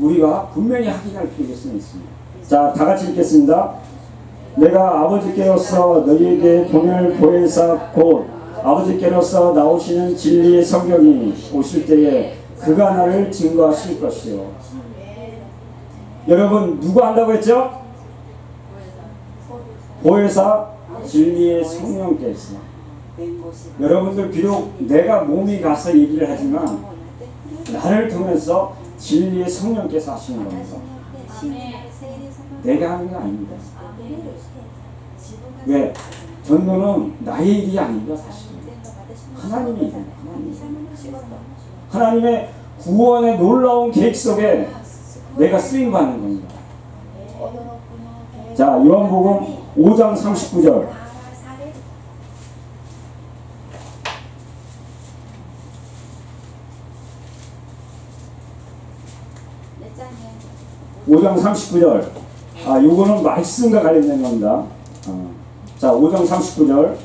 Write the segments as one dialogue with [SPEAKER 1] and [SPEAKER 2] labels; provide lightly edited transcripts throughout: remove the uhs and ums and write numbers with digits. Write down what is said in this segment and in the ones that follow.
[SPEAKER 1] 우리가 분명히 확인할 필요가 있습니다. 자, 다 같이 읽겠습니다. 내가 아버지께로서 너희에게 보낼 보혜사 곧 아버지께로서 나오시는 진리의 성령이 오실 때에 그가 나를 증거하실 것이요. 여러분 누가 한다고 했죠? 보혜사 진리의 성령께서. 여러분들 비록 내가 몸이 가서 얘기를 하지만 나를 통해서 진리의 성령께서 하시는 겁니다. 내가 하는 게 아닙니다. 왜? 전도는 나의 일이 아닙니다. 사실은 하나님의 일입니다. 하나님의 구원의 놀라운 계획 속에 내가 쓰임받는 겁니다. 자, 요한복음 5장 39절. 5장 39절. 요거는 말씀과 관련된 겁니다. 자, 5장 39절.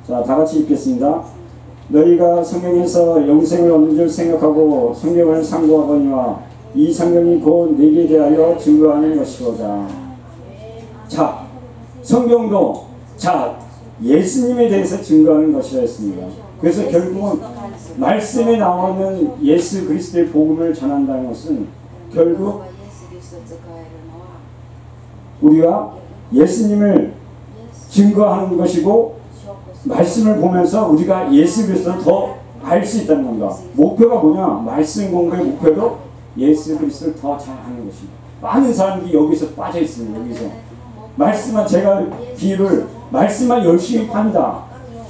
[SPEAKER 1] 자, 다 같이 읽겠습니다. 너희가 성경에서 영생을 얻는 줄 생각하고 성경을 상고하거니와 이 성경이 곧 내게 대하여 증거하는 것이로다. 자, 성경도 예수님에 대해서 증거하는 것이라 했습니다. 그래서 결국은 말씀에 나오는 예수 그리스도의 복음을 전한다는 것은 결국 우리가 예수님을 증거하는 것이고 말씀을 보면서 우리가 예수 그리스도를 더 알 수 있다는 겁니다. 목표가 뭐냐? 말씀 공부의 목표도 예수 그리스도를 더 잘 아는 것입니다. 많은 사람들이 여기서 빠져 있습니다. 여기서 말씀만 제가 비유를 말씀만 열심히 판다.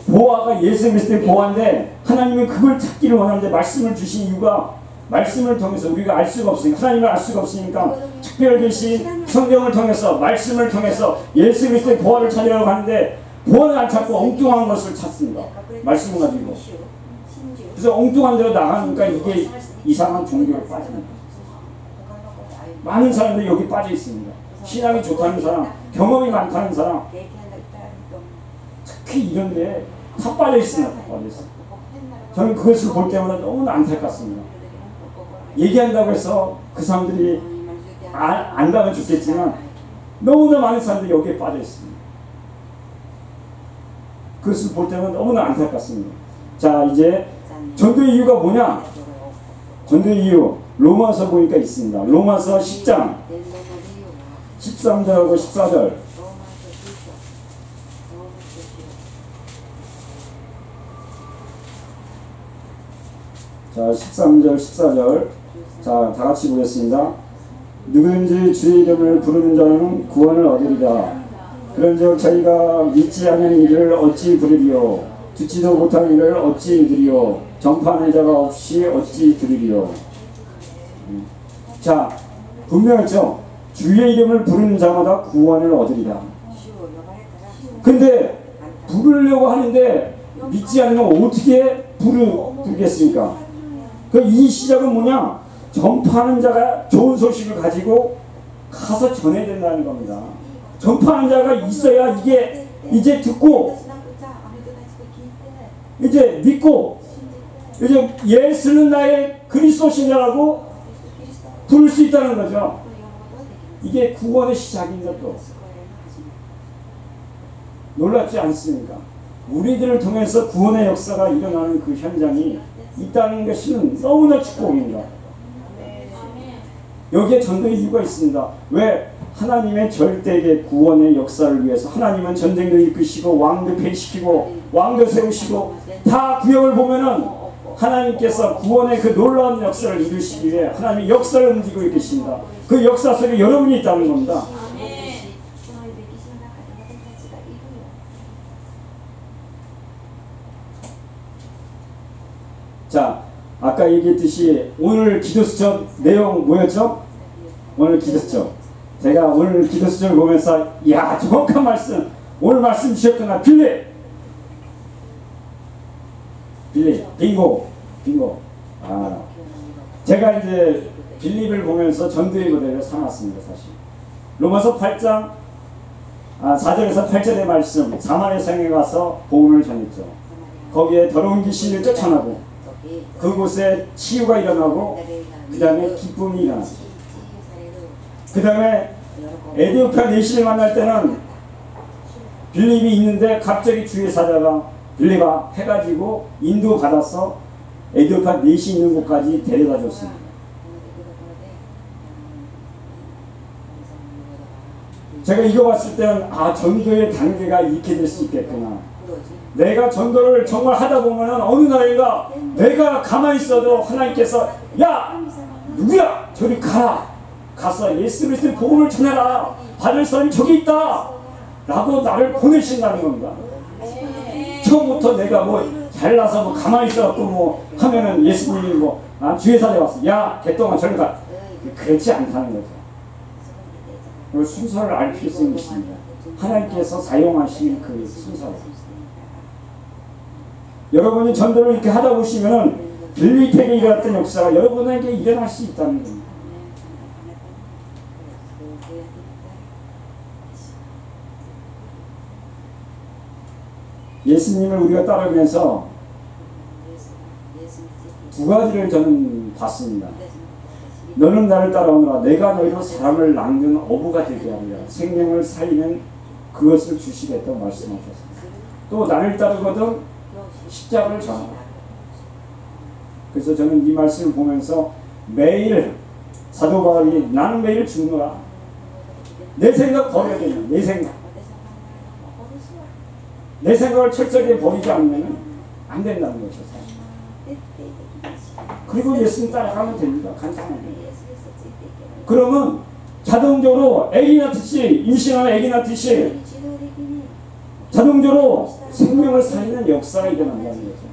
[SPEAKER 1] 보아가 예수 그리스도의 보아인데 하나님은 그걸 찾기를 원하는데 말씀을 주신 이유가 말씀을 통해서 우리가 알 수가 없으니까 하나님을 알 수가 없으니까 특별계신 성경을 통해서 말씀을 통해서 예수 그리스도의 보아를 찾으려고 하는데 보아는 안 찾고 엉뚱한 것을 찾습니다. 말씀을 가지고. 그래서 엉뚱한 데로 나가니까 이게 이상한 종교에 빠집니다. 많은 사람들이 여기 빠져 있습니다. 신앙이 좋다는 사람, 경험이 많다는 사람, 특히 이런 데에 다 빠져 있습니다. 저는 그것을 볼 때마다 너무 안타깝습니다. 얘기한다고 해서 그 사람들이 안 가면 좋겠지만 너무나 많은 사람들이 여기에 빠져 있습니다. 그것을 볼 때마다 너무나 안타깝습니다. 자, 이제 전도의 이유가 뭐냐? 전도의 이유 로마서 보니까 있습니다. 로마서 10장 13절하고 14절. 자, 13절 14절. 자, 다 같이 보겠습니다. 누구든지 주의 이름을 부르는 자는 구원을 얻으리라. 그런즉 저희가 믿지 않는 이를 어찌 부르리요? 듣지도 못한 이를 어찌 들으리요? 전파하는 자가 없이 어찌 들으리요? 자, 분명했죠? 주의 이름을 부르는 자마다 구원을 얻으리라. 근데 부르려고 하는데 믿지 않으면 어떻게 부르겠습니까? 이 시작은 뭐냐? 전파하는 자가 좋은 소식을 가지고 가서 전해야 된다는 겁니다. 전파하는 자가 있어야 이게 이제 듣고 이제 믿고 이제 예수는 나의 그리스도시냐라고 부를 수 있다는 거죠. 이게 구원의 시작인 것도 놀랍지 않습니까? 우리들을 통해서 구원의 역사가 일어나는 그 현장이 있다는 것은 너무나 축복입니다. 여기에 전도의 이유가 있습니다. 왜? 하나님의 절대의 구원의 역사를 위해서 하나님은 전쟁도 이끄시고 왕도 폐시키고 왕도 세우시고 다 구역을 보면은 하나님께서 구원의 그 놀라운 역사를 이루시기 위해 하나님의 역사를 움직이고 계십니다. 그 역사 속에 여러분이 있다는 겁니다. 자, 아까 얘기했듯이 오늘 기도수첩 내용 뭐였죠? 오늘 기도수첩. 제가 오늘 기도수첩을 보면서 이야, 정확한 말씀, 오늘 말씀 주셨구나. 빌립, 빙고. 제가 이제 빌립을 보면서 전도의 모델을 삼았습니다. 사실 로마서 8장 4절에서 8절의 말씀, 사마리아 성에 가서 복음을 전했죠. 거기에 더러운 귀신을 쫓아내고 그곳에 치유가 일어나고 그 다음에 기쁨이 일어났어요. 그 다음에 에디오피아 내시를 만날 때는 빌립이 있는데 갑자기 주의 사자가 빌립아 해가지고 인도 받아서 에디오피아 내시 있는 곳까지 데려다 줬습니다. 제가 이거 봤을 때는 아, 전도의 단계가 이렇게 될 수 있겠구나. 내가 전도를 정말 하다 보면은 어느 날인가 내가 가만히 있어도 하나님께서 야 누구야 저리 가라, 가서 예수 그리스도의 복음을 전해라, 받을 사람이 저기 있다 라고 나를 보내신다는 겁니다. 처음부터 내가 뭐 잘나서 뭐 가만히 있어갖고 뭐 하면은 예수님이 뭐 주의 사자 왔어 야 개똥아 저리 가, 그렇지 않다는 거죠. 순서를 알 필요성이 있습니다. 하나님께서 사용하신 그 순서. 여러분이 전도를 이렇게 하다 보시면은 빌립에게 일어났던 역사가 여러분에게 일어날 수 있다는 겁니다. 예수님을 우리가 따르면서 두 가지를 저는 봤습니다. 너는 나를 따라오너라. 내가 너희로 사람을 낚는 어부가 되게 하리라. 생명을 살리는 그것을 주시겠다고 말씀하셨습니다. 또 나를 따르거든 십자가를 져라. 그래서 저는 이 말씀을 보면서 매일 사도 바울이 나는 매일 죽노라. 내 생각 버려야 되냐. 내 생각을 철저하게 버리지 않으면 안 된다는 거죠. 사실. 그리고 예수님 따라가면 됩니다. 간단하게. 그러면 자동적으로 애기 낳듯이, 임신하는 애기 낳듯이 자동적으로 생명을 살리는 역사가 일어난다는 거죠.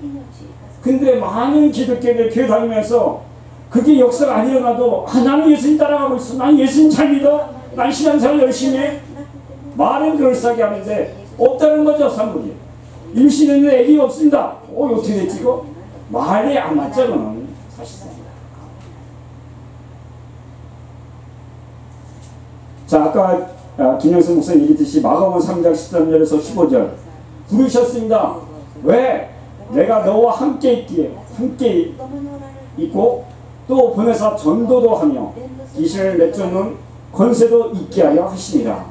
[SPEAKER 1] 근데 많은 기독교들 교회 다니면서 그게 역사가 안 일어나도 나는 예수님 따라가고 있어. 난 예수님 잘 믿어. 난 신앙생활 열심히 해. 말은 그럴싸하게 하는데 없다는 거죠. 산물이. 임신했는데 애기가 없습니다. 어떻게 됐지 이거? 말이 안 맞죠. 그건 사실상. 자, 아까 김영선 목사님 얘기했듯이 마가복음 3장 13절에서 15절 부르셨습니다. 왜? 내가 너와 함께 있기에, 함께 있고 또 보내사 전도도 하며 귀신을 내쫓는 권세도 있게 하려 하시니라.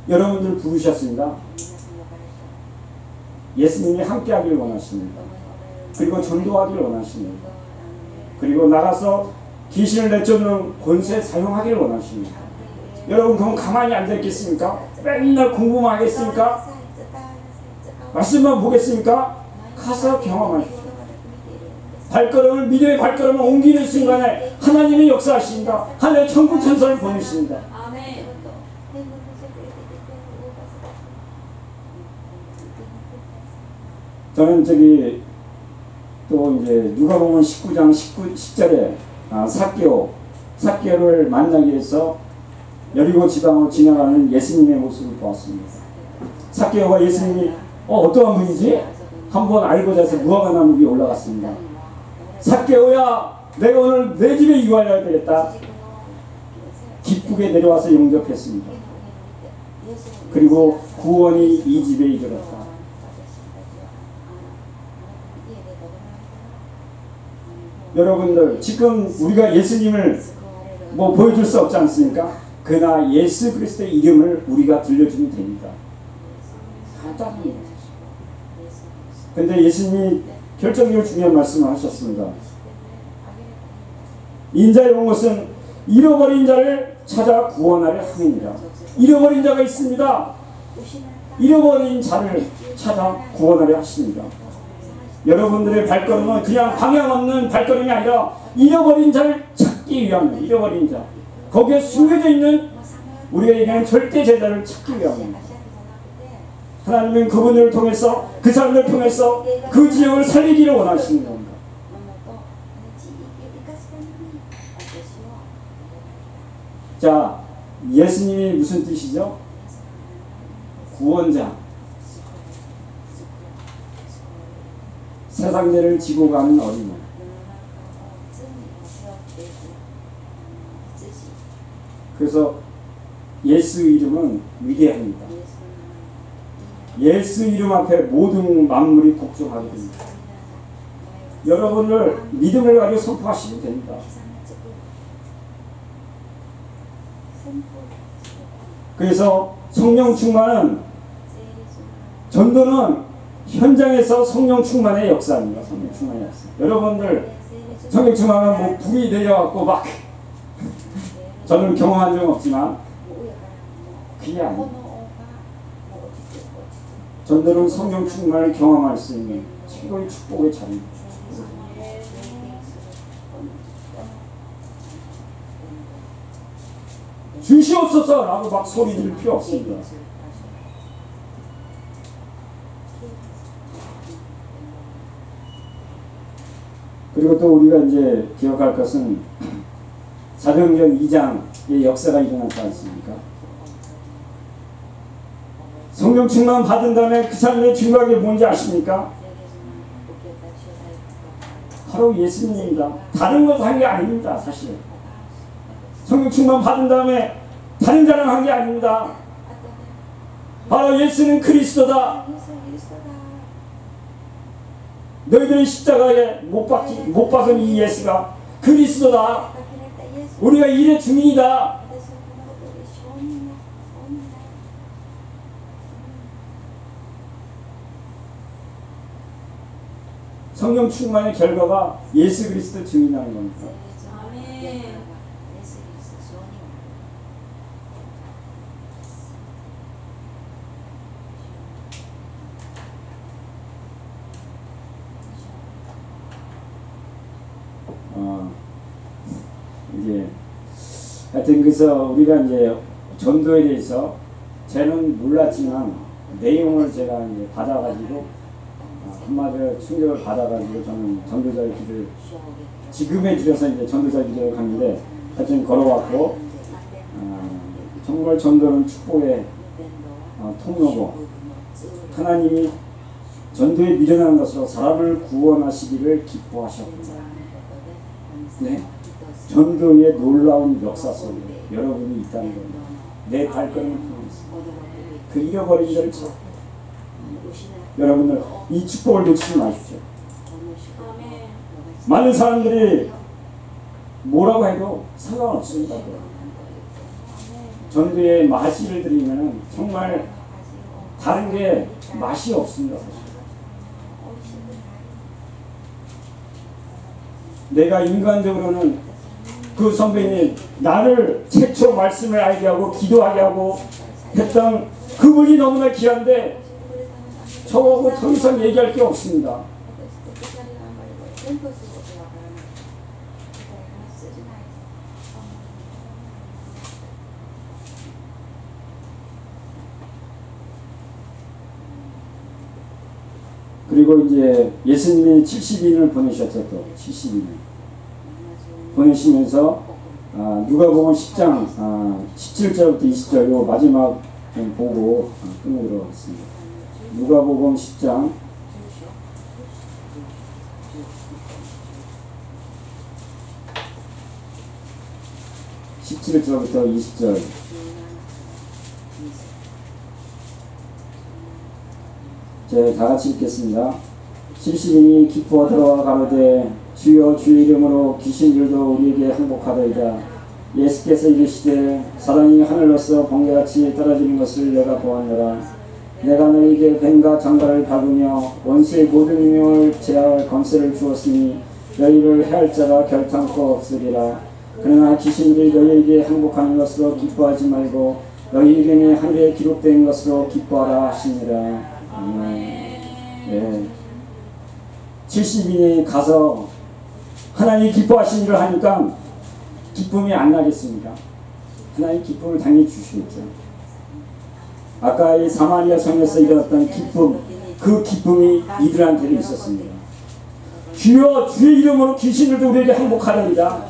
[SPEAKER 1] 여러분들 부르셨습니다. 예수님이 함께 하기를 원하십니다. 그리고 전도하기를 원하십니다. 그리고 나가서 귀신을 내쫓는 권세 사용하기를 원하십니다. 여러분 그럼 가만히 앉아있겠습니까? 맨날 공부만 하겠습니까? 말씀만 보겠습니까? 가서 경험하십시오. 발걸음을, 믿음의 발걸음을 옮기는 순간에 하나님이 역사하십니다. 하늘의 천국 천사를 보내십니다. 저는 또 이제 누가복음 19장 10절에 삭개오를 만나기 위해서 여리고 지방으로 지나가는 예수님의 모습을 보았습니다. 삭개오가 예수님이 어떠한 분이지? 한번 알고자 해서 무화과나무 위에 올라갔습니다. 삭개오야, 내가 오늘 내 집에 유하여야 되겠다. 기쁘게 내려와서 영접했습니다. 그리고 구원이 이 집에 이르렀다. 여러분들 지금 우리가 예수님을 보여줄 수 없지 않습니까? 그러나 예수 그리스도의 이름을 우리가 들려주면 됩니다. 간단합니다. 그런데 예수님이 결정적으로 중요한 말씀을 하셨습니다. 인자의 온 것은 잃어버린 자를 찾아 구원하려 함입니다. 잃어버린 자가 있습니다. 잃어버린 자를 찾아 구원하려 하십니다. 여러분들의 발걸음은 그냥 방향 없는 발걸음이 아니라 잃어버린 자를 찾기 위함입니다. 잃어버린 자. 거기에 숨겨져 있는 우리가 얘기하는 절대 제자를 찾기 위함입니다. 하나님은 그분을 통해서, 그 사람을 통해서 그 지역을 살리기를 원하시는 겁니다. 자, 예수님이 무슨 뜻이죠? 구원자. 세상대를 지고 가는 어린이. 그래서 예수 이름은 위대합니다. 예수 이름 앞에 모든 만물이 복종하게 됩니다. 여러분을 믿음을 가지고 선포하시면 됩니다. 그래서 성령 충만은, 전도는 현장에서 성령 충만의 역사입니다. 성령 충만의 역사. 여러분들 성령 충만은 뭐 불이 내려갖고 막 저는 경험한 적은 없지만 그게 아니에요. 전도는 성령 충만을 경험할 수 있는 최고의 축복의 자리입니다. 주시옵소서 라고 막 소리 지를 필요 없습니다. 그리고 또 우리가 이제 기억할 것은 사도행전 2장의 역사가 일어났지 않습니까? 성령 충만 받은 다음에 그 사람의 중요한 뭔지 아십니까? 바로 예수님입니다. 다른 것 한 게 아닙니다. 사실 성령 충만 받은 다음에 다른 자랑 한 게 아닙니다. 바로 예수는 그리스도다. 너희들은 십자가에 못 박은 이 예수가 그리스도다. 우리가 일의 주민이다. 성령 충만의 결과가 예수 그리스도 증인하는 겁니다. 이제 하여튼 그래서 우리가 이제 전도에 대해서 저는 몰랐지만 내용을 제가 이제 받아가지고 한마디로 충격을 받아가지고 저는 전도자의 길을 지금에 들여서 이제 전도자의 길을 갔는데 하여튼 걸어왔고 정말 전도는 축복의 통로고 하나님이 전도에 미련한 것으로 사람을 구원하시기를 기뻐하셨구나. 네. 전도의 놀라운 역사 속에 여러분이 있다는 겁니다. 내 발걸음을 통해서 그 잃어버린 자를 찾고 여러분들 이 축복을 놓치지 마십시오. 많은 사람들이 뭐라고 해도 상관없습니다. 전도에 마시를 드리면 정말 다른 게 맛이 없습니다. 사실. 내가 인간적으로는 그 선배님 나를 최초 말씀을 알게 하고 기도하게 하고 했던 그분이 너무나 귀한데 저하고 더 이상 얘기할 게 없습니다. 그리고 이제 예수님이 70인을 보내셨죠. 또 70인을 보내시면서 누가복음 10장 17절부터 20절 요 마지막 좀 보고 끊어보도록 하겠습니다. 누가복음 10장 17절부터 20절 다 같이 읽겠습니다. 70인이 기뻐 들어와 가로되 주여 주의 이름으로 귀신들도 우리에게 항복하더이다. 예수께서 이르시되 사단이 하늘로서 번개같이 떨어지는 것을 내가 보았노라. 내가 너희에게 뱀과 장가를 밟으며 원수의 모든 능력을 제할 권세를 주었으니 너희를 해할 자가 결탄코 없으리라. 그러나 귀신들이 너희에게 항복하는 것으로 기뻐하지 말고 너희 이름이 하늘에 기록된 것으로 기뻐하라 하시니라. 네. 70인이 가서 하나님 기뻐하신 일을 하니까 기쁨이 안 나겠습니까? 하나님 기쁨을 당연히 주시겠죠. 아까 이 사마리아 성에서 일어났던 기쁨, 그 기쁨이 이들한테도 있었습니다. 주여 주의 이름으로 귀신들도 우리에게 항복하리이다.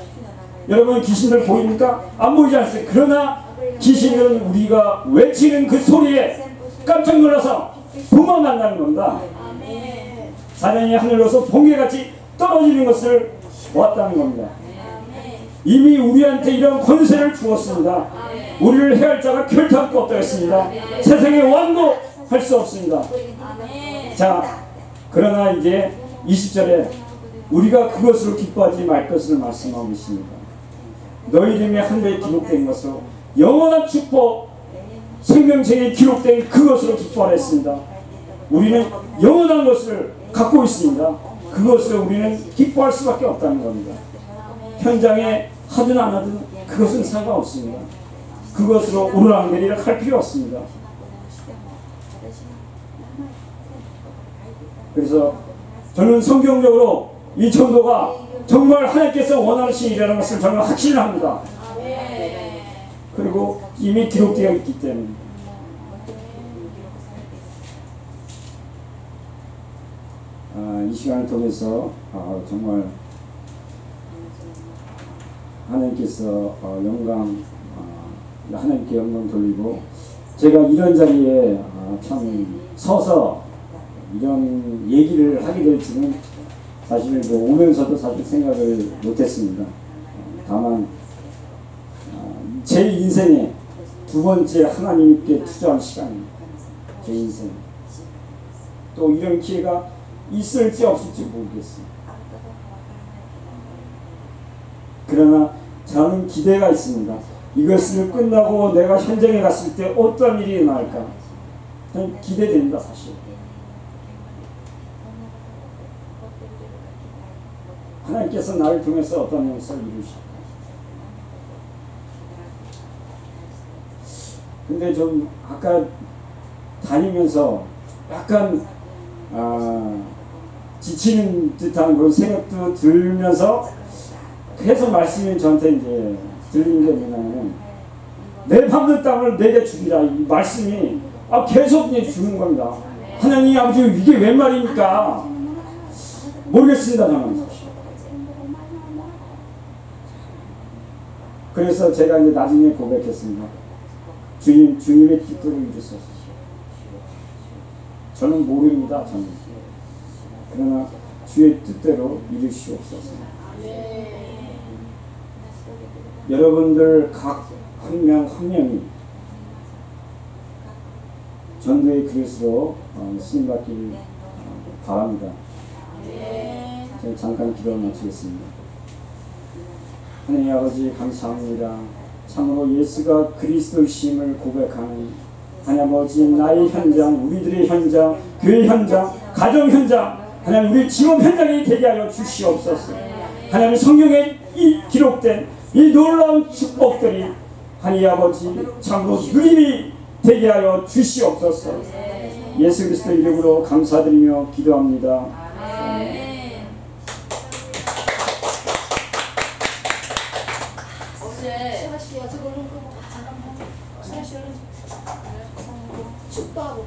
[SPEAKER 1] 여러분 귀신들 보입니까? 안 보이지 않습니까? 그러나 귀신들은 우리가 외치는 그 소리에 깜짝 놀라서 도망간다는 겁니다. 사단이 하늘로서 번개같이 떨어지는 것을 보았다는 겁니다. 이미 우리한테 이런 권세를 주었습니다. 우리를 해할 자가 결탄코 없다 했습니다. 세상의 왕도 할 수 없습니다. 자, 그러나 이제 20절에 우리가 그것으로 기뻐하지 말 것을 말씀하고 있습니다. 너희 이름이 하늘에 기록된 것으로 영원한 축복 생명책에 기록된 그것으로 기뻐하라 했습니다. 우리는 영원한 것을 갖고 있습니다. 그것을 우리는 기뻐할 수밖에 없다는 겁니다. 현장에 하든 안 하든 그것은 상관없습니다. 그것으로 오르락내리락 할 필요 없습니다. 그래서 저는 성경적으로 이 전도가 정말 하나님께서 원하시는 일이라는 것을 저는 확신을 합니다. 그리고 이미 기록되어 있기 때문에 이 시간을 통해서 정말 하나님께서 하나님께 영광 돌리고 제가 이런 자리에 참 서서 이런 얘기를 하게 될지는 사실 오면서도 사실 생각을 못했습니다. 다만 제 인생의 두 번째 하나님께 투자한 시간입니다. 제 인생. 또 이런 기회가 있을지 없을지 모르겠습니다. 그러나 저는 기대가 있습니다. 이것을 끝나고 내가 현장에 갔을 때 어떤 일이 일어날까 저는 기대됩니다. 사실 하나님께서 나를 통해서 어떤 역사를 이루실까. 근데 좀 아까 다니면서 약간 지치는 듯한 그런 생각도 들면서 계속 말씀이 저한테 이제 들리는 게 뭐냐면 내 밟는 땅을 내게 주리라. 이 말씀이 계속 이제 주는 겁니다. 하나님 아버지 이게 웬 말입니까? 모르겠습니다. 저는. 그래서 제가 이제 나중에 고백했습니다. 주님의 뜻대로 이루소서. 저는 모릅니다. 저는. 그러나 주의 뜻대로 이루시옵소서. 여러분들 각 한 명 한 명이 전도의 그릇으로 쓰임받기를 바랍니다. 제가 잠깐 기도를 마치겠습니다. 하나님 아버지 감사합니다. 참으로 예수가 그리스도이심을 고백하는 하나님 아버지 나의 현장, 우리들의 현장, 교회 현장, 가정 현장, 하나님 우리 직업 현장이 되게 하여 주시옵소서. 하나님 성경에 이 기록된 이 놀라운 축복들이 하나님 아버지 참으로 누림이 되게 하여 주시옵소서. 예수 그리스도 이름으로 감사드리며 기도합니다.
[SPEAKER 2] 축도하고